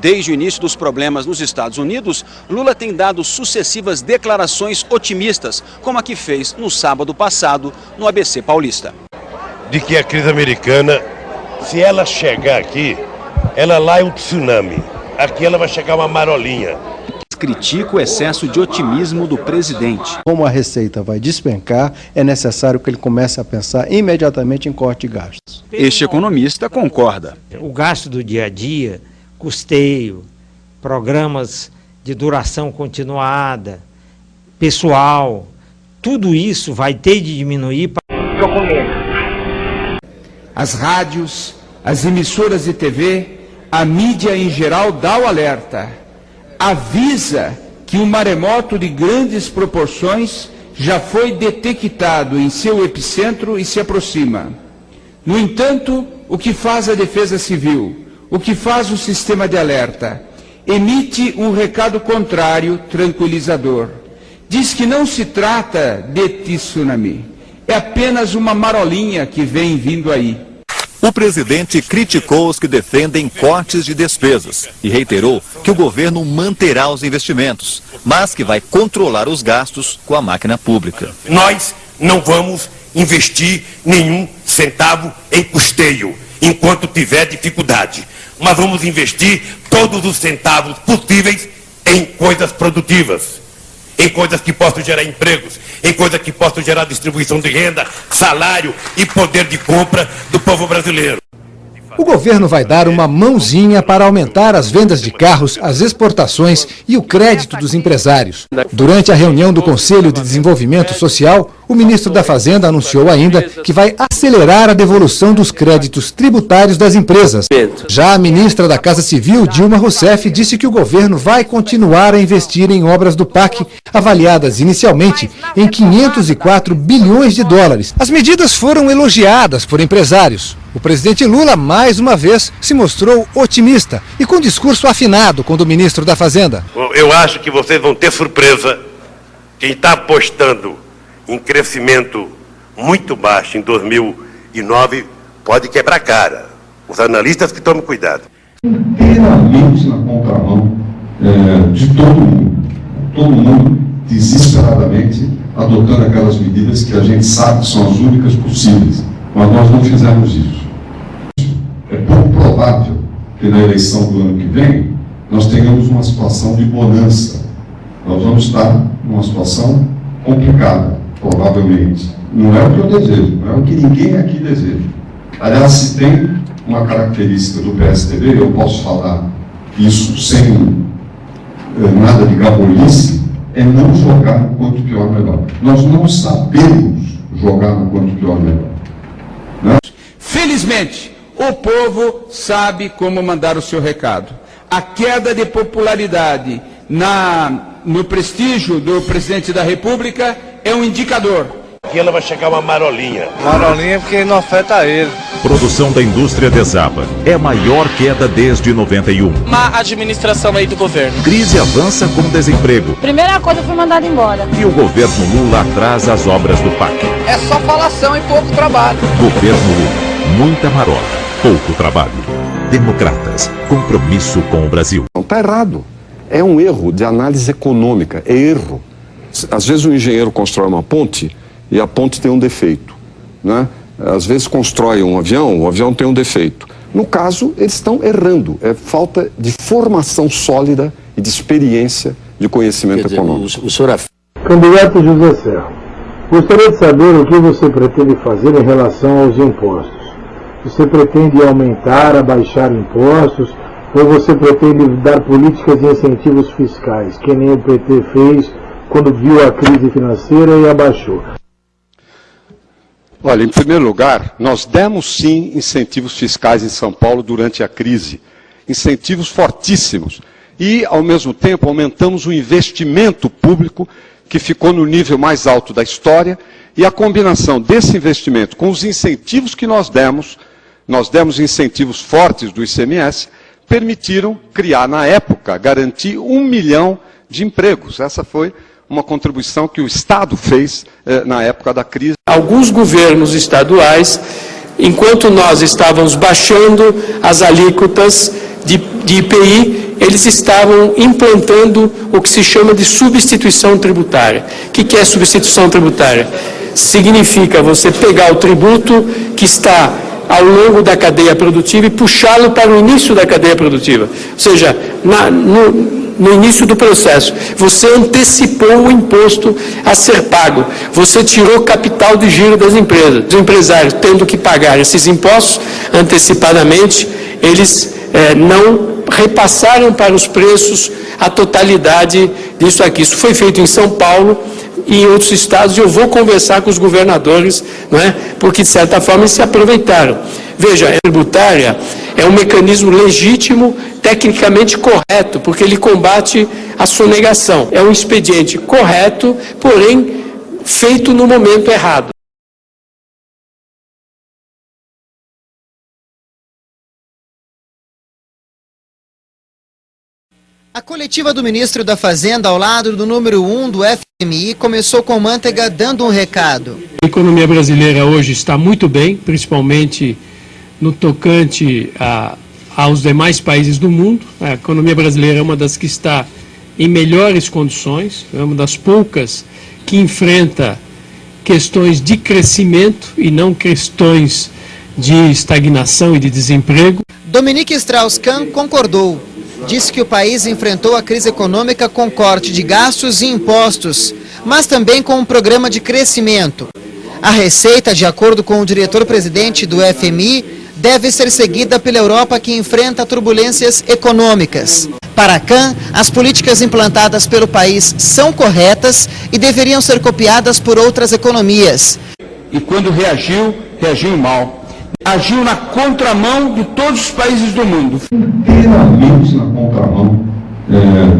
Desde o início dos problemas nos Estados Unidos, Lula tem dado sucessivas declarações otimistas, como a que fez no sábado passado no ABC Paulista. De que a crise americana, se ela chegar aqui, ela lá é um tsunami. Aqui ela vai chegar uma marolinha. Critica o excesso de otimismo do presidente. Como a receita vai despencar, é necessário que ele comece a pensar imediatamente em corte de gastos. Este economista concorda. O gasto do dia a dia, custeio, programas de duração continuada, pessoal, tudo isso vai ter de diminuir. As rádios, as emissoras de TV, a mídia em geral dá o alerta. Avisa que um maremoto de grandes proporções já foi detectado em seu epicentro e se aproxima. No entanto, o que faz a Defesa Civil, o que faz o sistema de alerta? Emite um recado contrário, tranquilizador. Diz que não se trata de tsunami, é apenas uma marolinha que vem vindo aí. O presidente criticou os que defendem cortes de despesas e reiterou que o governo manterá os investimentos, mas que vai controlar os gastos com a máquina pública. Nós não vamos investir nenhum centavo em custeio, enquanto tiver dificuldade. Mas vamos investir todos os centavos possíveis em coisas produtivas, em coisas que possam gerar empregos, em coisas que possam gerar distribuição de renda, salário e poder de compra do povo brasileiro. O governo vai dar uma mãozinha para aumentar as vendas de carros, as exportações e o crédito dos empresários. Durante a reunião do Conselho de Desenvolvimento Social, o ministro da Fazenda anunciou ainda que vai acelerar a devolução dos créditos tributários das empresas. Já a ministra da Casa Civil, Dilma Rousseff, disse que o governo vai continuar a investir em obras do PAC, avaliadas inicialmente em 504 bilhões de dólares. As medidas foram elogiadas por empresários. O presidente Lula, mais uma vez, se mostrou otimista e com discurso afinado com o do ministro da Fazenda. Eu acho que vocês vão ter surpresa. Quem está apostando em crescimento muito baixo em 2009 pode quebrar a cara. Os analistas que tomem cuidado. Inteiramente na contramão de todo mundo. Todo mundo desesperadamente adotando aquelas medidas que a gente sabe que são as únicas possíveis. Mas nós não fizemos isso. É pouco provável que na eleição do ano que vem nós tenhamos uma situação de bonança. Nós vamos estar numa situação complicada, provavelmente. Não é o que eu desejo, não é o que ninguém aqui deseja. Aliás, se tem uma característica do PSDB, eu posso falar isso sem nada de gabolice, é não jogar no quanto pior melhor. Nós não sabemos jogar no quanto pior melhor. Felizmente, o povo sabe como mandar o seu recado. A queda de popularidade no prestígio do presidente da República é um indicador. Aqui ela vai chegar uma marolinha. Marolinha porque não afeta ele. Produção da indústria desaba. É a maior queda desde 91. Má administração aí do governo. Crise avança com desemprego. Primeira coisa foi mandada embora. E o governo Lula atrasa as obras do PAC. É só falação e pouco trabalho. Governo Lula. Muita marota, pouco trabalho. Democratas. Compromisso com o Brasil. Não está errado. É um erro de análise econômica. É erro. Às vezes o engenheiro constrói uma ponte e a ponte tem um defeito, né? Às vezes constrói um avião, o avião tem um defeito. No caso, eles estão errando. É falta de formação sólida e de experiência de conhecimento econômico. Candidato José Serra, gostaria de saber o que você pretende fazer em relação aos impostos. Você pretende aumentar, abaixar impostos, ou você pretende dar políticas de incentivos fiscais, que nem o PT fez quando viu a crise financeira e abaixou? Olha, em primeiro lugar, nós demos sim incentivos fiscais em São Paulo durante a crise. Incentivos fortíssimos. E, ao mesmo tempo, aumentamos o investimento público, que ficou no nível mais alto da história, e a combinação desse investimento com os incentivos que nós demos incentivos fortes do ICMS, permitiram criar, na época, garantir 1 milhão de empregos. Essa foi uma contribuição que o Estado fez na época da crise. Alguns governos estaduais enquanto nós estávamos baixando as alíquotas de IPI, eles estavam implantando o que se chama de substituição tributária. O que é substituição tributária? Significa você pegar o tributo que está ao longo da cadeia produtiva e puxá-lo para o início da cadeia produtiva. Ou seja, no início do processo, você antecipou o imposto a ser pago, você tirou capital de giro das empresas. Os empresários, tendo que pagar esses impostos antecipadamente, eles não repassaram para os preços a totalidade disso aqui. Isso foi feito em São Paulo e em outros estados, e eu vou conversar com os governadores, não é? Porque, de certa forma, eles se aproveitaram. Veja, a tributária é um mecanismo legítimo, tecnicamente correto, porque ele combate a sonegação. É um expediente correto, porém, feito no momento errado. A coletiva do ministro da Fazenda, ao lado do número 1 do FMI, começou com Mantega dando um recado. A economia brasileira hoje está muito bem, principalmente no tocante aos demais países do mundo. A economia brasileira é uma das que está em melhores condições, é uma das poucas que enfrenta questões de crescimento e não questões de estagnação e de desemprego. Dominique Strauss-Kahn concordou. Disse que o país enfrentou a crise econômica com corte de gastos e impostos, mas também com um programa de crescimento. A receita, de acordo com o diretor-presidente do FMI, deve ser seguida pela Europa, que enfrenta turbulências econômicas. Para Kahn, as políticas implantadas pelo país são corretas e deveriam ser copiadas por outras economias. E quando reagiu mal. Agiu na contramão de todos os países do mundo. Inteiramente na contramão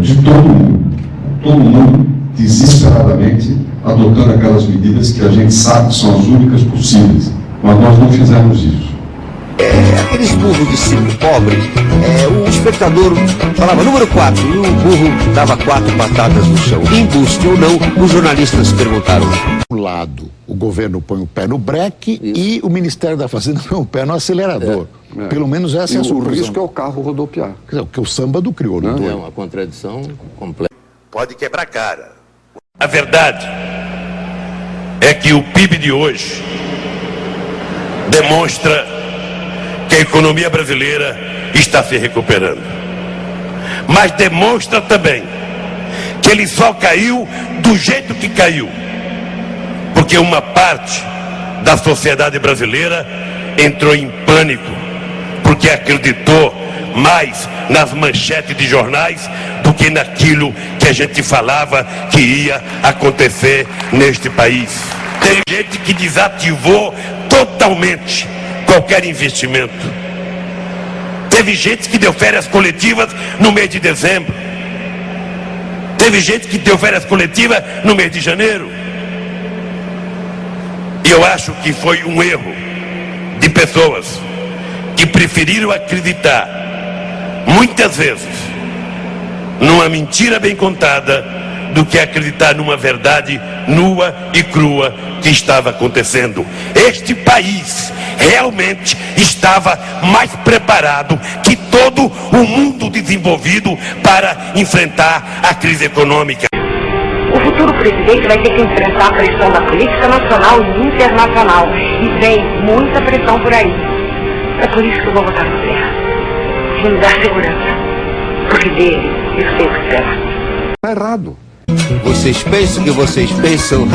de todo mundo. Todo mundo desesperadamente adotando aquelas medidas que a gente sabe que são as únicas possíveis. Mas nós não fizemos isso. Aqueles burros de circo pobre, o espectador falava número 4 e o burro dava 4 batatas no chão. Embuste ou não, os jornalistas perguntaram. Um lado, o governo põe o pé no breque e o Ministério da Fazenda põe o pé no acelerador. Pelo menos essa é a sua O risco é o carro rodopiar. Quer dizer, o que o samba do criou, não é uma contradição completa. Pode quebrar cara. A verdade é que o PIB de hoje demonstra que a economia brasileira está se recuperando. Mas demonstra também que ele só caiu do jeito que caiu. Porque uma parte da sociedade brasileira entrou em pânico, porque acreditou mais nas manchetes de jornais do que naquilo que a gente falava que ia acontecer neste país. Tem gente que desativou totalmente qualquer investimento. Teve gente que deu férias coletivas no mês de dezembro. Teve gente que deu férias coletivas no mês de janeiro. E eu acho que foi um erro de pessoas que preferiram acreditar, muitas vezes, numa mentira bem contada, do que acreditar numa verdade nua e crua que estava acontecendo. Este país realmente estava mais preparado que todo o mundo desenvolvido para enfrentar a crise econômica. O futuro presidente vai ter que enfrentar a pressão da política nacional e internacional. E vem muita pressão por aí. É por isso que eu vou votar no Serra. Ele me dá segurança. Porque dele eu sei o que esperar. Está errado. Vocês pensam que vocês pensam,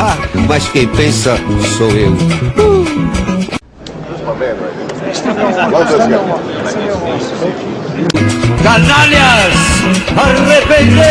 mas quem pensa sou eu. Canalhas, arrependei!